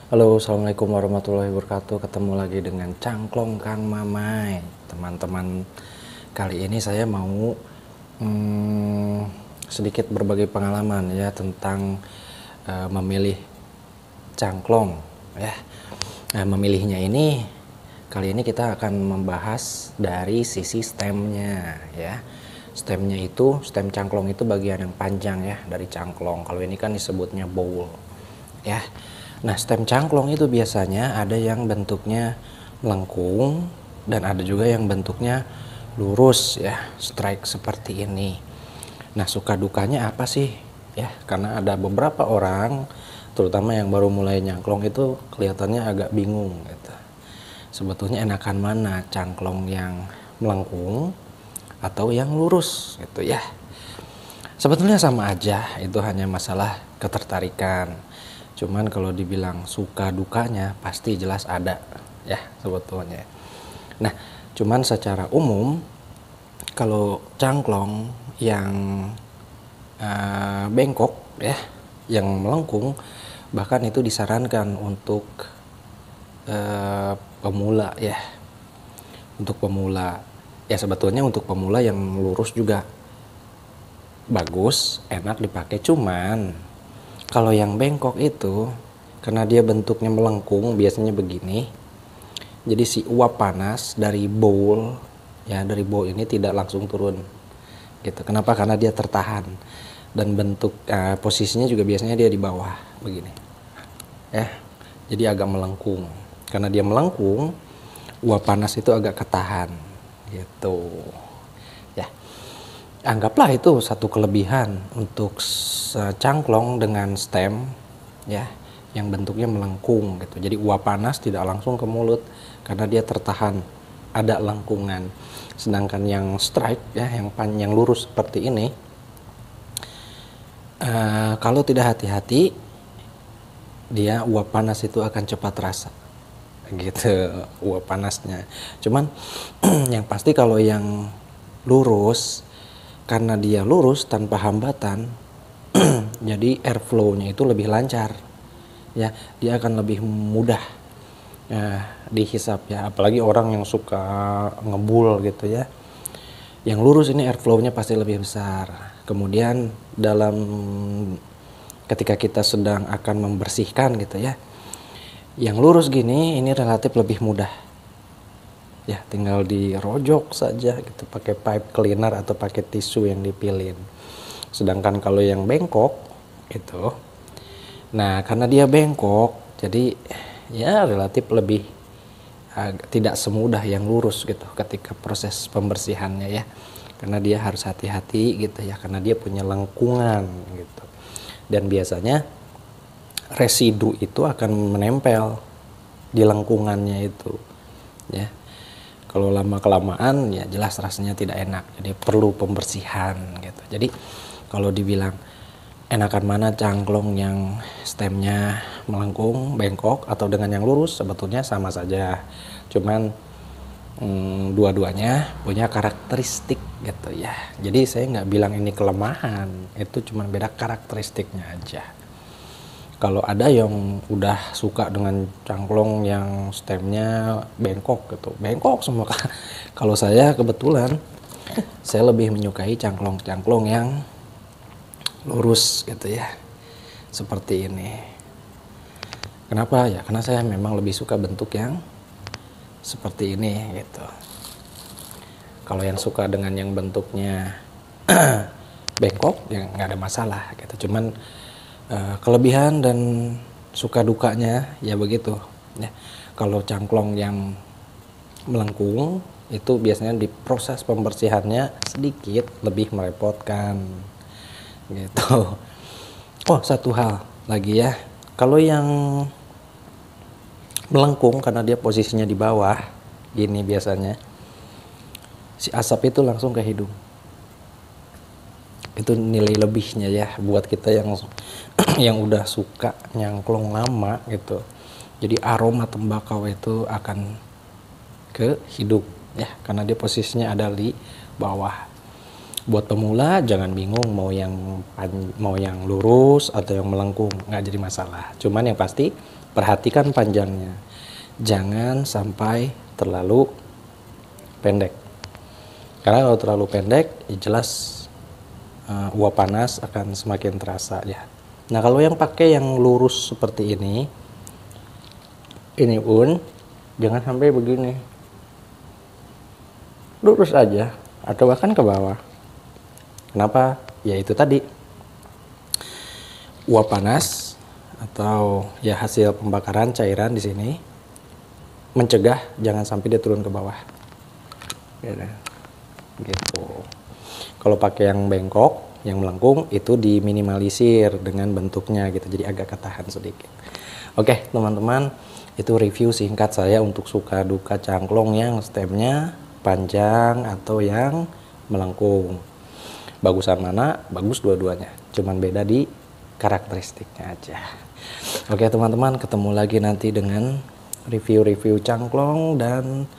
Halo, assalamualaikum warahmatullahi wabarakatuh. Ketemu lagi dengan Cangklong Kang Mamai, teman-teman. Kali ini saya mau sedikit berbagi pengalaman ya tentang memilih cangklong ya. Nah, memilihnya ini kali ini kita akan membahas dari sisi stemnya ya. Stemnya itu, stem cangklong itu bagian yang panjang ya dari cangklong. Kalau ini kan disebutnya bowl ya. Nah, stem cangklong itu biasanya ada yang bentuknya melengkung dan ada juga yang bentuknya lurus ya, strike seperti ini. Nah, suka dukanya apa sih? Ya, karena ada beberapa orang terutama yang baru mulai nyangklong itu kelihatannya agak bingung gitu. Sebetulnya enakan mana, cangklong yang melengkung atau yang lurus gitu ya. Sebetulnya sama aja, itu hanya masalah ketertarikan. Cuman kalau dibilang suka dukanya pasti jelas ada ya sebetulnya. Nah, cuman secara umum kalau cangklong yang bengkok ya, yang melengkung, bahkan itu disarankan untuk pemula ya. Untuk pemula ya, sebetulnya untuk pemula yang lurus juga bagus, enak dipakai. Cuman kalau yang bengkok itu karena dia bentuknya melengkung biasanya begini, jadi si uap panas dari bowl ya, dari bowl ini tidak langsung turun gitu. Kenapa? Karena dia tertahan dan bentuk posisinya juga biasanya dia di bawah begini ya, jadi agak melengkung. Karena dia melengkung, uap panas itu agak ketahan gitu ya. Anggaplah itu satu kelebihan untuk cangklong dengan stem ya, yang bentuknya melengkung gitu. Jadi uap panas tidak langsung ke mulut karena dia tertahan, ada lengkungan. Sedangkan yang strike ya, yang lurus seperti ini, kalau tidak hati-hati, dia uap panas itu akan cepat terasa gitu, uap panasnya. Cuman yang pasti kalau yang lurus, karena dia lurus tanpa hambatan, jadi airflow-nya itu lebih lancar ya, dia akan lebih mudah dihisap ya, apalagi orang yang suka ngebul gitu ya. Yang lurus ini airflow-nya pasti lebih besar. Kemudian ketika kita sedang akan membersihkan gitu ya, yang lurus gini ini relatif lebih mudah ya, tinggal dirojok saja gitu pakai pipe cleaner atau pakai tisu yang dipilin. Sedangkan kalau yang bengkok itu, nah karena dia bengkok jadi ya relatif lebih tidak semudah yang lurus gitu ketika proses pembersihannya ya, karena dia harus hati-hati gitu ya, karena dia punya lengkungan gitu. Dan biasanya residu itu akan menempel di lengkungannya itu ya. Kalau lama kelamaan ya jelas rasanya tidak enak, jadi perlu pembersihan gitu. Jadi kalau dibilang enakan mana, cangklong yang stemnya melengkung, bengkok atau dengan yang lurus, sebetulnya sama saja. Cuman dua-duanya punya karakteristik gitu ya. Jadi saya nggak bilang ini kelemahan, itu cuma beda karakteristiknya aja. Kalau ada yang udah suka dengan cangklong yang stemnya bengkok gitu, bengkok semua. Kalau saya kebetulan saya lebih menyukai cangklong-cangklong yang lurus gitu ya, seperti ini. Kenapa ya? Karena saya memang lebih suka bentuk yang seperti ini gitu. Kalau yang suka dengan yang bentuknya bengkok ya nggak ada masalah gitu. Cuman kelebihan dan suka dukanya ya begitu ya. Kalau cangklong yang melengkung itu biasanya di proses pembersihannya sedikit lebih merepotkan gitu. Oh, satu hal lagi ya, kalau yang melengkung karena dia posisinya di bawah gini, biasanya si asap itu langsung ke hidung. Itu nilai lebihnya ya buat kita yang udah suka nyangklong lama gitu. Jadi aroma tembakau itu akan ke hidung ya, karena dia posisinya ada di bawah. Buat pemula jangan bingung mau yang lurus atau yang melengkung, nggak jadi masalah. Cuman yang pasti perhatikan panjangnya, jangan sampai terlalu pendek, karena kalau terlalu pendek ya jelas uap panas akan semakin terasa ya. Nah kalau yang pakai yang lurus seperti ini pun jangan sampai begini, lurus aja atau bahkan ke bawah. Kenapa? Ya itu tadi, uap panas atau ya hasil pembakaran cairan di sini mencegah jangan sampai dia turun ke bawah. Gitu. Kalau pakai yang bengkok, yang melengkung itu diminimalisir dengan bentuknya gitu, jadi agak ketahan sedikit. Oke teman-teman, itu review singkat saya untuk suka duka cangklong yang stemnya panjang atau yang melengkung. Bagusan mana? Bagus dua-duanya, cuman beda di karakteristiknya aja. Oke teman-teman, ketemu lagi nanti dengan review-review cangklong dan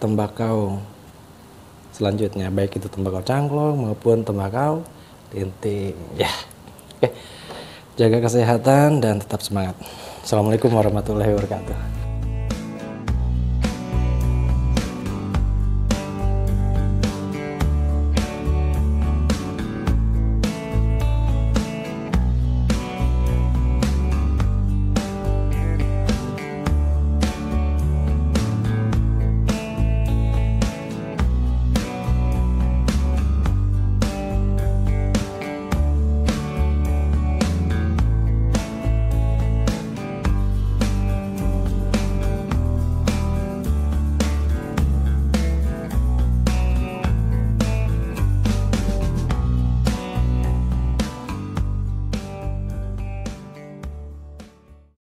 tembakau selanjutnya, baik itu tembakau cangklong maupun tembakau linting ya. Oke, jaga kesehatan dan tetap semangat. Assalamualaikum warahmatullahi wabarakatuh.